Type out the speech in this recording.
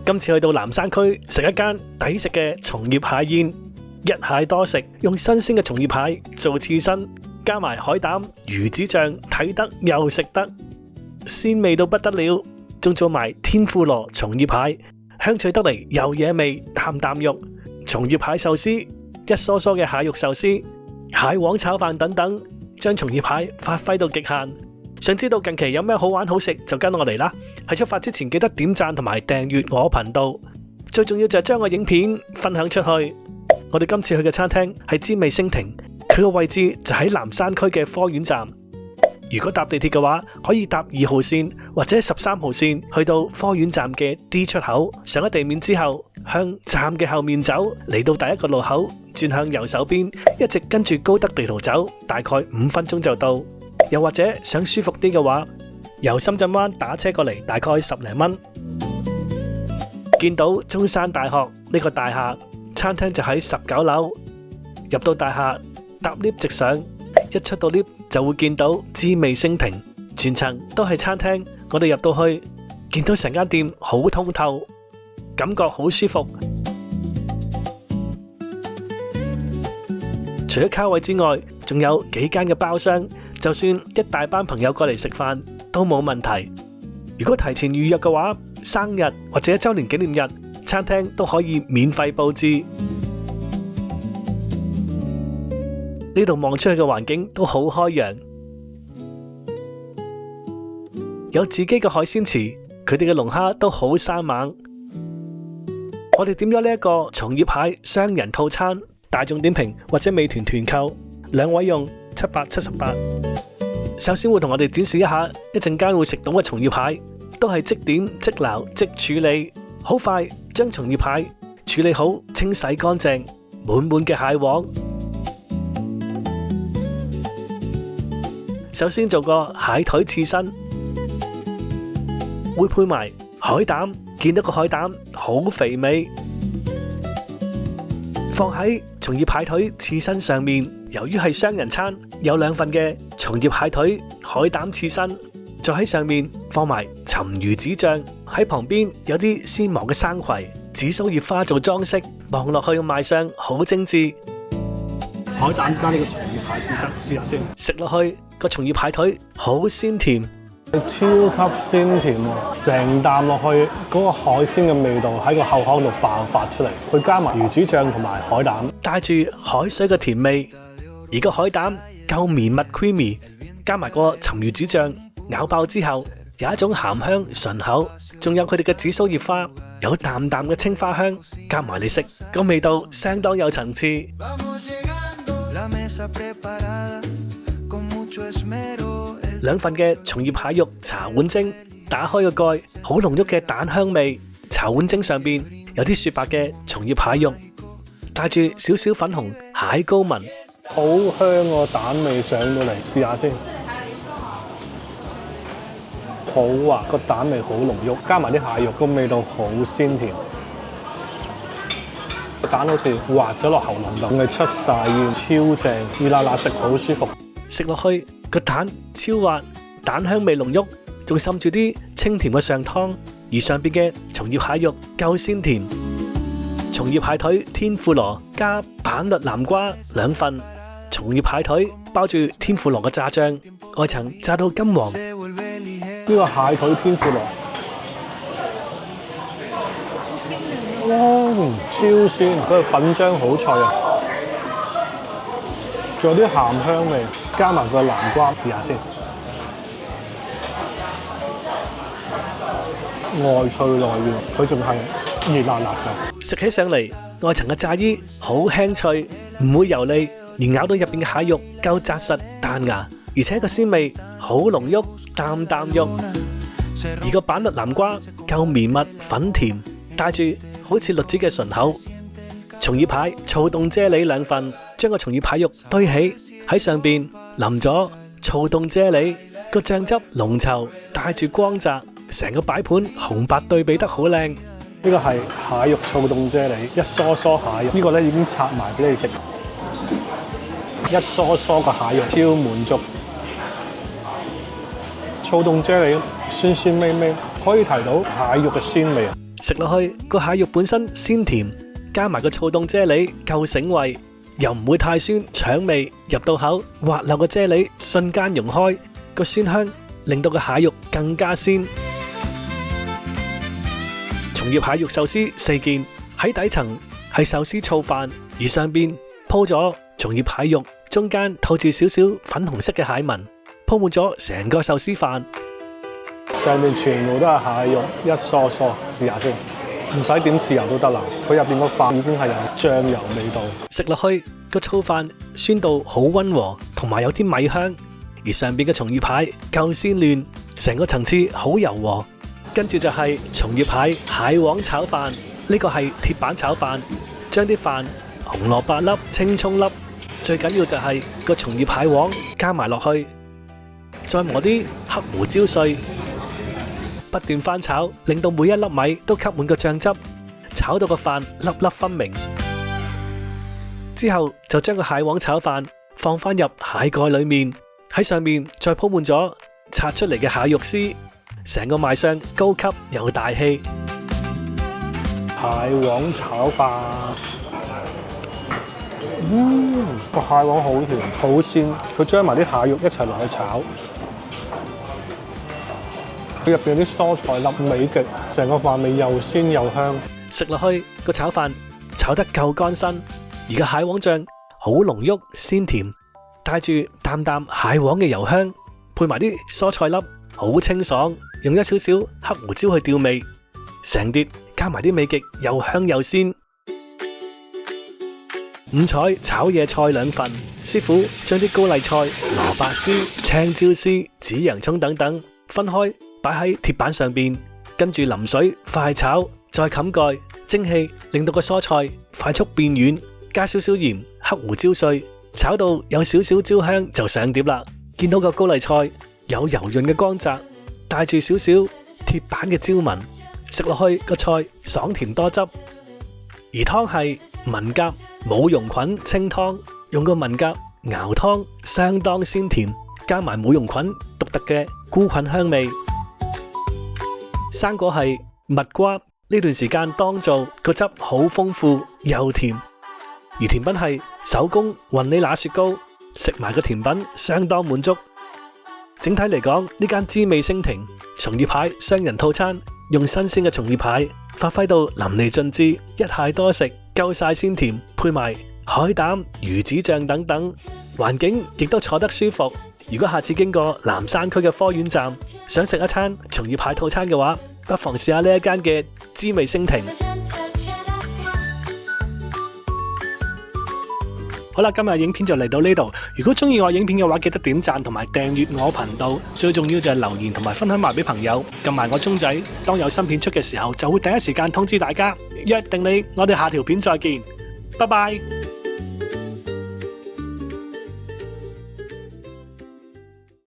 今次去到南山區食一間抵食嘅松葉蟹宴，一蟹多食，用新鮮嘅松葉蟹做刺身，加埋海膽、魚子醬，睇得又食得，鮮味到不得了。仲做埋天婦羅松葉蟹，香脆得嚟又惹味，啖啖肉。松葉蟹壽司、一梳梳嘅蟹肉壽司、蟹黃炒飯等等，將松葉蟹發揮到極限。想知道近期有咩好玩好食，就跟我嚟啦！喺出發之前記得點讚同埋訂閱我頻道，最重要就係將個影片分享出去。我哋今次去嘅餐廳係滋味升庭，佢個位置就喺南山區嘅科院站。如果搭地鐵嘅話，可以搭2號線或者13號線去到科院站嘅 D 出口，上咗地面之後，向站嘅後面走，嚟到第一個路口，轉向右手邊，一直跟住高德地圖走，大概5分鐘就到。又或者想舒服啲嘅話，由深圳灣打車過嚟，大概10零蚊。見到中山大學呢個大廈，餐廳就喺19樓。入到大廈，搭 lift 直上，一出到 lift 就會見到滋味升庭，全層都係餐廳。我哋入到去，見到成間店好通透，感覺好舒服。除咗卡位之外，仲有幾間嘅包廂，就算一大班朋友過嚟食飯都冇問題。如果提前預約嘅話，生日或者週年紀念日，餐廳都可以免費佈置。呢度望出去嘅環境都好開揚，有自己嘅海鮮池，佢哋嘅龍蝦都好生猛。我哋點咗呢一個松葉蟹雙人套餐，大眾點評或者美團團購，2位用778。首先會同我哋展示一下一陣間會食到嘅松葉蟹，都係即點即撈即處理，好快將松葉蟹處理好，清洗乾淨，滿滿嘅蟹黃。首先做個蟹腿刺身，會配埋海膽，見到個海膽好肥美，放喺松葉蟹腿刺身上面。由於係雙人餐，有2份嘅松葉蟹腿海膽刺身，再喺上面放埋沉魚子醬，喺旁邊有啲鮮芒嘅生葵、紫蘇葉花做裝飾，望落去個賣相好精緻。海膽加呢個松葉蟹刺身，試下先。食落去個松葉蟹腿好鮮甜，超級鮮甜喎！成啖落去嗰個海鮮嘅味道喺個口腔度爆發出嚟，佢加埋魚子醬同埋海膽，帶住海水嘅甜味，而個海膽夠綿密 creamy， 加埋個沉魚子醬，咬爆之後有一種鹹香順口，仲有佢哋嘅紫蘇葉花，有淡淡嘅青花香，夾埋嚟食個味道相當有層次。2份嘅松葉蟹肉茶碗蒸，打開個蓋，好濃郁嘅蛋香味。茶碗蒸上邊有啲雪白嘅松葉蟹肉，帶住少少粉紅蟹膏紋，好香個蛋味上到嚟，試下先。好滑，個蛋味好濃郁，加埋啲蟹肉，個味道好鮮甜。個蛋好似滑咗落喉嚨咁，佢出晒煙，超正，熱辣辣食好舒服。食落去個蛋超滑，蛋香味濃郁，仲滲住啲清甜嘅上湯，而上邊嘅松葉蟹肉夠鮮甜。松葉蟹腿天婦羅加板栗南瓜2份，松葉蟹腿包住天婦羅嘅炸醬，外層炸到金黃。呢個蟹腿天婦羅，哇，超鮮，佢個粉漿好脆啊，仲有啲鹹香味，加埋個南瓜，試下先。外脆內軟，佢仲係熱辣辣嘅。食起上嚟，外層嘅炸衣好輕脆，唔會油膩，而咬到入邊嘅蟹肉夠紮實彈牙，而且個鮮味好濃郁，啖啖肉。而個板栗南瓜夠綿密粉甜，帶住好似栗子嘅順口。松葉蟹躁動啫喱2份，將個松葉蟹肉堆起喺上邊，淋咗躁動啫喱，個醬汁濃稠，帶住光澤，成個擺盤紅白對比得好靚。呢個係蟹肉躁動啫喱，一梳梳蟹肉，呢個咧已經拆埋俾你食，一梳梳個蟹肉超滿足。躁動啫喱酸酸味味，可以提到蟹肉嘅鮮味啊！食落去個蟹肉本身鮮甜，加埋個醋凍啫喱夠醒胃，又唔會太酸搶味，入到口滑溜嘅啫喱瞬間溶開，個酸香令到個蟹肉更加鮮。松葉蟹肉壽司4件，喺底層係壽司醋飯，而上邊鋪咗松葉蟹肉，中間透住少少粉紅色嘅蟹紋，鋪滿咗成個壽司飯。上面全部都係蟹肉，一梳梳，試下先，唔使點豉油都得啦。佢入邊個飯已經係有醬油味道，食落去個醋飯酸度好溫和，同埋有啲米香，而上邊嘅松葉蟹夠鮮嫩，成個層次好柔和。跟住就係松葉蟹蟹黃炒飯，呢個係鐵板炒飯，將啲飯紅蘿蔔粒、青葱粒，最緊要就係個松葉蟹黃加埋落去，再磨啲黑胡椒碎，不斷翻炒，令到每一粒米都吸滿個醬汁，炒到個飯粒粒分明。之後就將個蟹黃炒飯放翻入蟹蓋裏面，喺上面再鋪滿咗拆出嚟嘅蟹肉絲，成個賣相高級又大氣。蟹黃炒飯，個蟹黃好甜好鮮，佢將埋啲蟹肉一齊落去炒。佢入邊有啲蔬菜粒美極，成個飯味又鮮又香。食落去個炒飯炒得夠乾身，而個蟹黃醬好濃郁鮮甜，帶住淡淡蟹黃嘅油香，配埋啲蔬菜粒好清爽，用一少少黑胡椒去調味，成碟加埋啲味極又香又鮮。五彩炒野菜2份，師傅將啲高麗菜、蘿蔔絲、青椒絲、紫洋葱等等分開擺喺鐵板上邊，跟住淋水快炒，再冚蓋蒸氣，令到個蔬菜快速變軟，加少少鹽、黑胡椒碎，炒到有少少焦香就上碟啦。見到個高麗菜有柔潤嘅光澤，帶住少少鐵板嘅焦紋，食落去個菜爽甜多汁。而湯係文蛤冇蓉菌清湯，用個文蛤熬湯相當鮮甜，加埋冇蓉菌獨特嘅菇菌香味。生果係蜜瓜，呢段時間當造，個汁好豐富又甜。而甜品係手工雲呢拿雪糕，食埋個甜品相當滿足。整體嚟講，呢間滋味升庭松葉蟹雙人套餐，用新鮮嘅松葉蟹發揮到淋漓盡致，一蟹多食，夠晒鮮甜，配埋海膽、魚子醬等等，環境亦都坐得舒服。如果下次經過南山區嘅科苑站，想食一餐松葉蟹套餐嘅話，不妨試下呢一間嘅滋味升庭。好啦，今日影片就嚟到呢度。如果中意我影片嘅話，記得點讚同埋訂閱我頻道。最重要就係留言同埋分享埋俾朋友，撳埋我鐘仔，當有新片出嘅時候，就會第一時間通知大家。約定你，我哋下條片再見，拜拜。